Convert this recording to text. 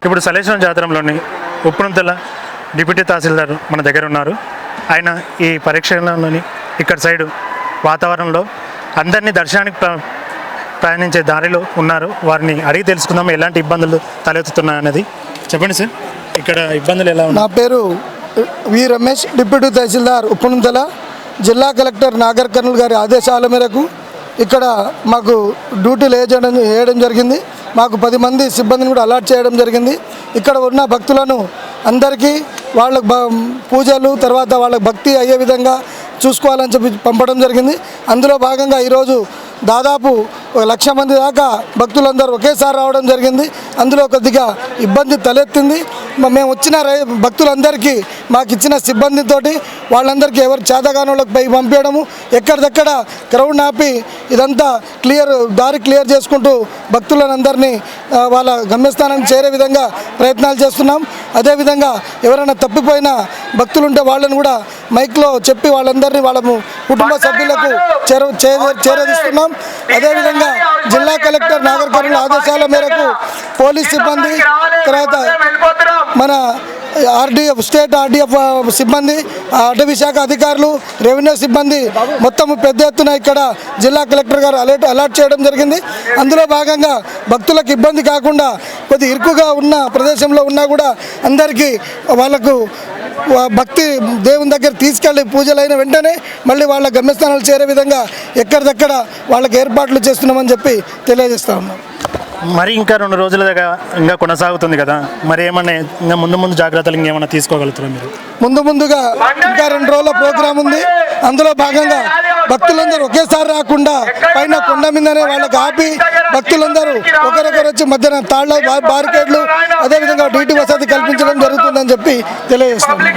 ఇప్పుడు సలేశ్వరం జాతరంలోని ఉప్పునుంతల డిప్యూటీ తహసీల్దార్ మన దగ్గర ఉన్నారు. ఆయన ఈ పరీక్షలోని ఇక్కడ సైడు వాతావరణంలో అందరినీ దర్శనానికి ప్రయాణించే దారిలో ఉన్నారు. వారిని అడిగి తెలుసుకుందాం ఎలాంటి ఇబ్బందులు తలెత్తుతున్నాయన్నది. చెప్పండి సార్, ఇక్కడ ఇబ్బందులు ఎలా ఉన్నాయి? నా పేరు వి రమేష్, డిప్యూటీ తహసీల్దార్ ఉప్పునుంతల. జిల్లా కలెక్టర్ నాగర్ కర్నూల్ గారి ఆదేశాల మేరకు ఇక్కడ మాకు డ్యూటీలు వేయడం జరిగింది. మాకు 10 మంది సిబ్బందిని కూడా అలాట్ చేయడం జరిగింది. ఇక్కడ ఉన్న భక్తులను అందరికీ వాళ్ళ పూజలు తర్వాత వాళ్ళ భక్తి అయ్యే విధంగా చూసుకోవాలని చెప్పి పంపడం జరిగింది. అందులో భాగంగా ఈరోజు దాదాపు 1,00,000 మంది దాకా భక్తులందరూ ఒకేసారి రావడం జరిగింది. అందులో కొద్దిగా ఇబ్బంది తలెత్తింది. మేము వచ్చిన భక్తులందరికీ మాకు ఇచ్చిన సిబ్బందితో వాళ్ళందరికీ ఎవరు చేతగానులకు పై పంపించడము, ఎక్కడిదక్కడ క్రౌడ్ ఆపి ఇదంతా దారి క్లియర్ చేసుకుంటూ భక్తులను అందరినీ వాళ్ళ గమ్యస్థానానికి చేరే విధంగా ప్రయత్నాలు చేస్తున్నాం. అదేవిధంగా ఎవరైనా తప్పిపోయిన భక్తులుంటే వాళ్ళని కూడా మైక్లో చెప్పి వాళ్ళందరినీ వాళ్ళ కుటుంబ సభ్యులకు చేరదీస్తున్నాం. అదేవిధంగా జిల్లా కలెక్టర్ నాగర్ కర్నూల్ ఆదేశాల మేరకు పోలీస్ సిబ్బంది, తర్వాత మన స్టేట్ ఆర్డీఎఫ్ సిబ్బంది, అటవీ శాఖ అధికారులు, రెవెన్యూ సిబ్బంది మొత్తం పెద్ద ఎత్తున ఇక్కడ జిల్లా కలెక్టర్ గారు అలాట్ చేయడం జరిగింది. అందులో భాగంగా భక్తులకు ఇబ్బంది కాకుండా కొద్ది ఇరుకుగా ఉన్న ప్రదేశంలో ఉన్నా కూడా అందరికీ వాళ్ళకు భక్తి దేవుని దగ్గర తీసుకెళ్ళి పూజలైన వెంటనే మళ్ళీ వాళ్ళ గమ్యస్థానాలు చేరే విధంగా ఎక్కడిదక్కడ వాళ్ళకి ఏర్పాట్లు చేస్తున్నామని చెప్పి తెలియజేస్తా ఉన్నాం. మరి ఇంకా 2 రోజుల దగ్గర ఇంకా కొనసాగుతుంది కదా, మరి ఏమన్నా ఇంకా ముందు జాగ్రత్తలు ఇంకేమన్నా తీసుకోగలుగుతారా మీరు? ముందుగా ఇంకా 2 రోజుల ప్రోగ్రాం ఉంది. అందులో భాగంగా భక్తులందరూ ఒకేసారి రాకుండా పైన కొండ మీదనే వాళ్ళకి ఆపి భక్తులందరూ ఒకరొకరు వచ్చి మధ్యన తాళ్ళ బారికేడ్లు అదేవిధంగా డ్యూటీ వసతి కల్పించడం జరుగుతుందని చెప్పి తెలియజేస్తాం.